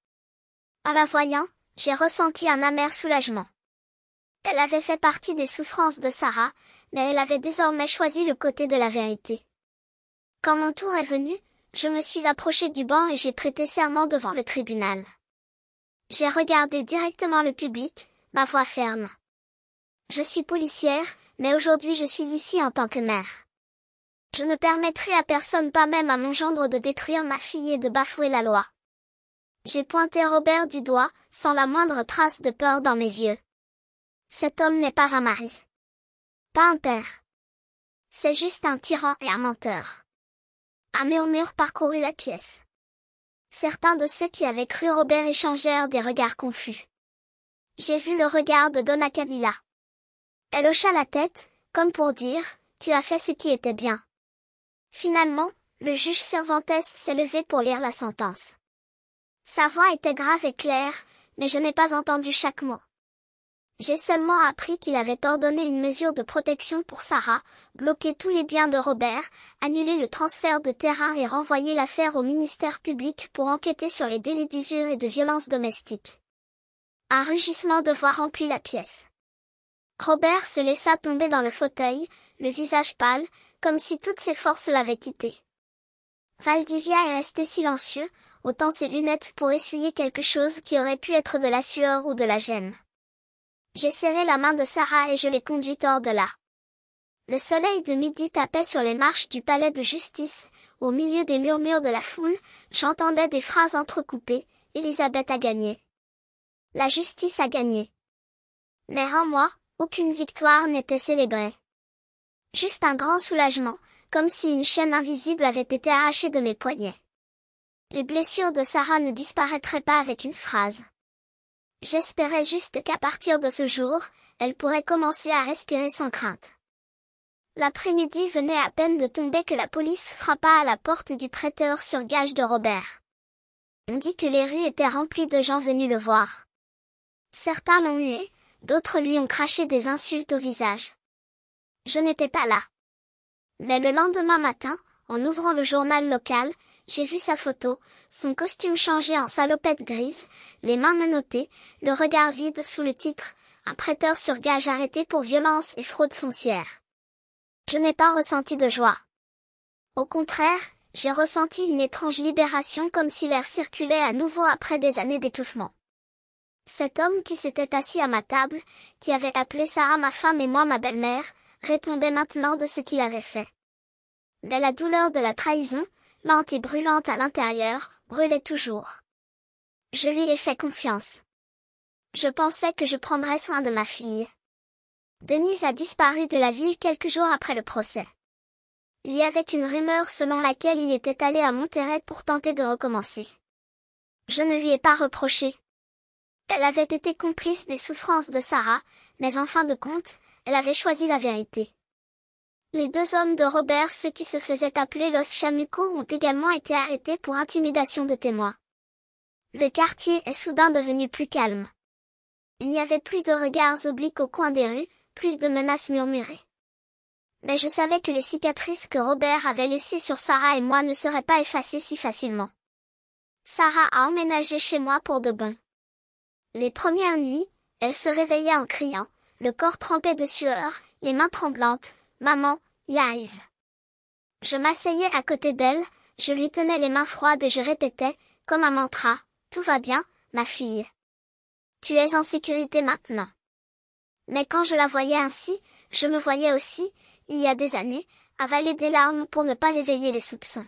En la voyant, j'ai ressenti un amer soulagement. Elle avait fait partie des souffrances de Sarah, mais elle avait désormais choisi le côté de la vérité. Quand mon tour est venu, je me suis approchée du banc et j'ai prêté serment devant le tribunal. J'ai regardé directement le public, ma voix ferme. Je suis policière, mais aujourd'hui je suis ici en tant que mère. Je ne permettrai à personne, pas même à mon gendre, de détruire ma fille et de bafouer la loi. J'ai pointé Robert du doigt, sans la moindre trace de peur dans mes yeux. Cet homme n'est pas un mari. Pas un père. C'est juste un tyran et un menteur. Un murmure parcourut la pièce. Certains de ceux qui avaient cru Robert échangèrent des regards confus. J'ai vu le regard de Donna Camilla. Elle hocha la tête, comme pour dire, « Tu as fait ce qui était bien. » Finalement, le juge Cervantes s'est levé pour lire la sentence. Sa voix était grave et claire, mais je n'ai pas entendu chaque mot. J'ai seulement appris qu'il avait ordonné une mesure de protection pour Sarah, bloqué tous les biens de Robert, annulé le transfert de terrain et renvoyé l'affaire au ministère public pour enquêter sur les délits d'usure et de violence domestique. Un rugissement de voix remplit la pièce. Robert se laissa tomber dans le fauteuil, le visage pâle, comme si toutes ses forces l'avaient quitté. Valdivia est resté silencieux, ôtant ses lunettes pour essuyer quelque chose qui aurait pu être de la sueur ou de la gêne. J'ai serré la main de Sarah et je l'ai conduite hors de là. Le soleil de midi tapait sur les marches du palais de justice, au milieu des murmures de la foule, j'entendais des phrases entrecoupées, Elisabeth a gagné. La justice a gagné. Mais en moi, aucune victoire n'était célébrée. Juste un grand soulagement, comme si une chaîne invisible avait été arrachée de mes poignets. Les blessures de Sarah ne disparaîtraient pas avec une phrase. J'espérais juste qu'à partir de ce jour, elle pourrait commencer à respirer sans crainte. L'après-midi venait à peine de tomber que la police frappa à la porte du prêteur sur gage de Robert. On dit que les rues étaient remplies de gens venus le voir. Certains l'ont hué, d'autres lui ont craché des insultes au visage. Je n'étais pas là. Mais le lendemain matin, en ouvrant le journal local, j'ai vu sa photo, son costume changé en salopette grise, les mains menottées, le regard vide sous le titre « Un prêteur sur gage arrêté pour violence et fraude foncière ». Je n'ai pas ressenti de joie. Au contraire, j'ai ressenti une étrange libération comme si l'air circulait à nouveau après des années d'étouffement. Cet homme qui s'était assis à ma table, qui avait appelé Sarah ma femme et moi ma belle-mère, répondait maintenant de ce qu'il avait fait. Mais la douleur de la trahison, lente et brûlante à l'intérieur, brûlait toujours. Je lui ai fait confiance. Je pensais que je prendrais soin de ma fille. Denise a disparu de la ville quelques jours après le procès. Il y avait une rumeur selon laquelle il était allé à Monterrey pour tenter de recommencer. Je ne lui ai pas reproché. Elle avait été complice des souffrances de Sarah, mais en fin de compte, elle avait choisi la vérité. Les deux hommes de Robert, ceux qui se faisaient appeler Los Chamucos, ont également été arrêtés pour intimidation de témoins. Le quartier est soudain devenu plus calme. Il n'y avait plus de regards obliques au coin des rues, plus de menaces murmurées. Mais je savais que les cicatrices que Robert avait laissées sur Sarah et moi ne seraient pas effacées si facilement. Sarah a emménagé chez moi pour de bon. Les premières nuits, elle se réveillait en criant, le corps trempé de sueur, les mains tremblantes, « Maman, y arrive !» Je m'asseyais à côté d'elle, je lui tenais les mains froides et je répétais, comme un mantra, « Tout va bien, ma fille. Tu es en sécurité maintenant. » Mais quand je la voyais ainsi, je me voyais aussi, il y a des années, avaler des larmes pour ne pas éveiller les soupçons.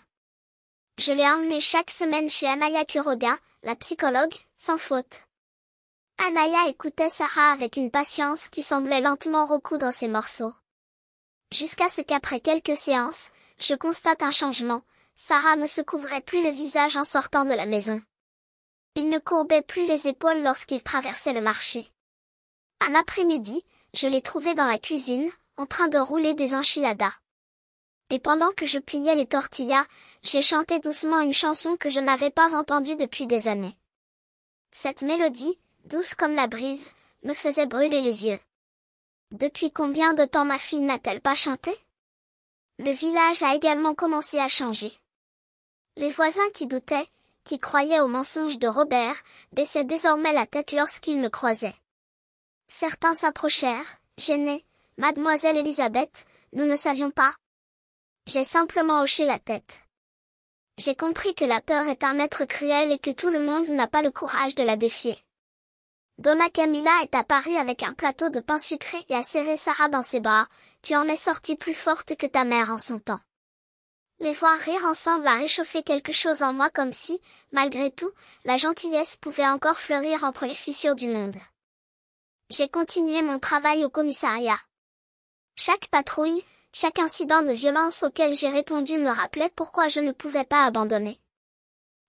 Je l'ai emmenée chaque semaine chez Anaya Kuroda, la psychologue, sans faute. Anaya écoutait Sarah avec une patience qui semblait lentement recoudre ses morceaux. Jusqu'à ce qu'après quelques séances, je constate un changement, Sarah ne se couvrait plus le visage en sortant de la maison. Il ne courbait plus les épaules lorsqu'il traversait le marché. Un après-midi, je l'ai trouvé dans la cuisine, en train de rouler des enchiladas. Et pendant que je pliais les tortillas, j'ai chanté doucement une chanson que je n'avais pas entendue depuis des années. Cette mélodie, douce comme la brise, me faisait brûler les yeux. Depuis combien de temps ma fille n'a-t-elle pas chanté? Le village a également commencé à changer. Les voisins qui doutaient, qui croyaient aux mensonges de Robert, baissaient désormais la tête lorsqu'ils me croisaient. Certains s'approchèrent, gênés. « Mademoiselle Elisabeth, nous ne savions pas. » J'ai simplement hoché la tête. J'ai compris que la peur est un être cruel et que tout le monde n'a pas le courage de la défier. Donna Camilla est apparue avec un plateau de pain sucré et a serré Sarah dans ses bras. « Tu en es sortie plus forte que ta mère en son temps. » Les voir rire ensemble a réchauffé quelque chose en moi comme si, malgré tout, la gentillesse pouvait encore fleurir entre les fissures du monde. J'ai continué mon travail au commissariat. Chaque patrouille, chaque incident de violence auquel j'ai répondu me rappelait pourquoi je ne pouvais pas abandonner.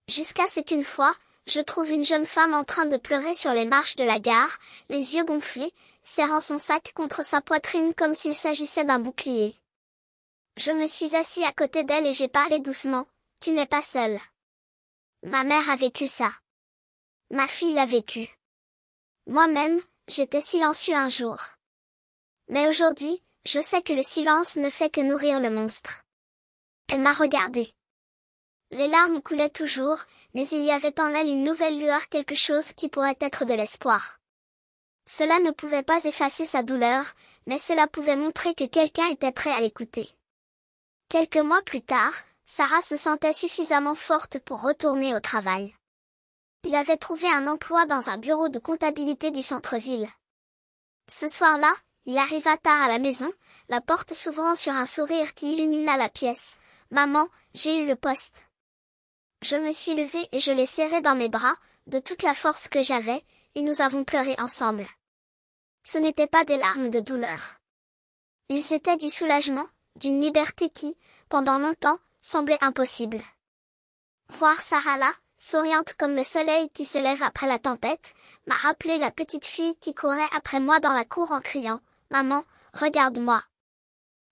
Jusqu'à ce qu'une fois, je trouve une jeune femme en train de pleurer sur les marches de la gare, les yeux gonflés, serrant son sac contre sa poitrine comme s'il s'agissait d'un bouclier. Je me suis assis à côté d'elle et j'ai parlé doucement, « Tu n'es pas seule. Ma mère a vécu ça. Ma fille l'a vécu. Moi-même, j'étais silencieux un jour. Mais aujourd'hui, je sais que le silence ne fait que nourrir le monstre. » Elle m'a regardé. Les larmes coulaient toujours, mais il y avait en elle une nouvelle lueur, quelque chose qui pourrait être de l'espoir. Cela ne pouvait pas effacer sa douleur, mais cela pouvait montrer que quelqu'un était prêt à l'écouter. Quelques mois plus tard, Sarah se sentait suffisamment forte pour retourner au travail. Il avait trouvé un emploi dans un bureau de comptabilité du centre-ville. Ce soir-là, il arriva tard à la maison, la porte s'ouvrant sur un sourire qui illumina la pièce. « Maman, j'ai eu le poste. » Je me suis levée et je l'ai serré dans mes bras, de toute la force que j'avais, et nous avons pleuré ensemble. Ce n'étaient pas des larmes de douleur. Ils étaient du soulagement, d'une liberté qui, pendant longtemps, semblait impossible. Voir Sarah là, souriante comme le soleil qui se lève après la tempête, m'a rappelé la petite fille qui courait après moi dans la cour en criant « Maman, regarde-moi ».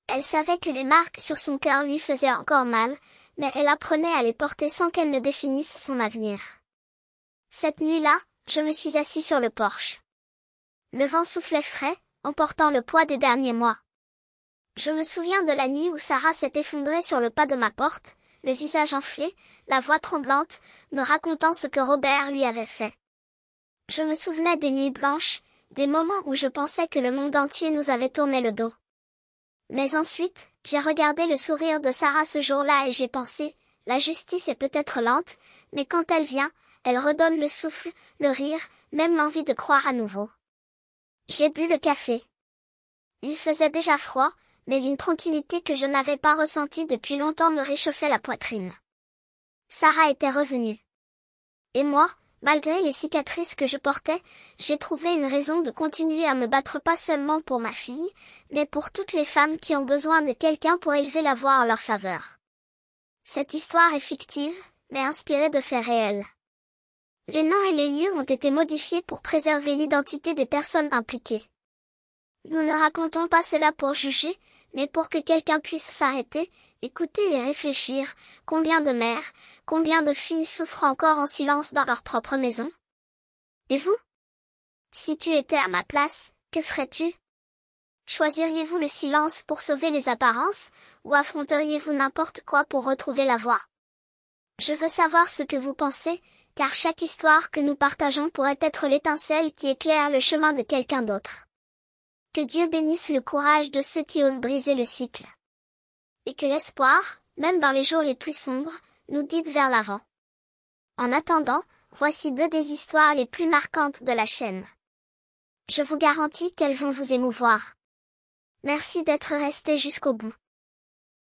Elle savait que les marques sur son cœur lui faisaient encore mal, mais elle apprenait à les porter sans qu'elle ne définisse son avenir. Cette nuit-là, je me suis assis sur le porche. Le vent soufflait frais, emportant le poids des derniers mois. Je me souviens de la nuit où Sarah s'est effondrée sur le pas de ma porte, le visage enflé, la voix tremblante, me racontant ce que Robert lui avait fait. Je me souvenais des nuits blanches, des moments où je pensais que le monde entier nous avait tourné le dos. Mais ensuite, j'ai regardé le sourire de Sarah ce jour-là et j'ai pensé, la justice est peut-être lente, mais quand elle vient, elle redonne le souffle, le rire, même l'envie de croire à nouveau. J'ai bu le café. Il faisait déjà froid, mais une tranquillité que je n'avais pas ressentie depuis longtemps me réchauffait la poitrine. Sarah était revenue. Et moi, malgré les cicatrices que je portais, j'ai trouvé une raison de continuer à me battre pas seulement pour ma fille, mais pour toutes les femmes qui ont besoin de quelqu'un pour élever la voix en leur faveur. Cette histoire est fictive, mais inspirée de faits réels. Les noms et les lieux ont été modifiés pour préserver l'identité des personnes impliquées. Nous ne racontons pas cela pour juger, mais pour que quelqu'un puisse s'arrêter, écouter et réfléchir, combien de mères, combien de filles souffrent encore en silence dans leur propre maison? Et vous? Si tu étais à ma place, que ferais-tu? Choisiriez-vous le silence pour sauver les apparences, ou affronteriez-vous n'importe quoi pour retrouver la voie? Je veux savoir ce que vous pensez, car chaque histoire que nous partageons pourrait être l'étincelle qui éclaire le chemin de quelqu'un d'autre. Que Dieu bénisse le courage de ceux qui osent briser le cycle. Et que l'espoir, même dans les jours les plus sombres, nous guide vers l'avant. En attendant, voici 2 des histoires les plus marquantes de la chaîne. Je vous garantis qu'elles vont vous émouvoir. Merci d'être resté jusqu'au bout.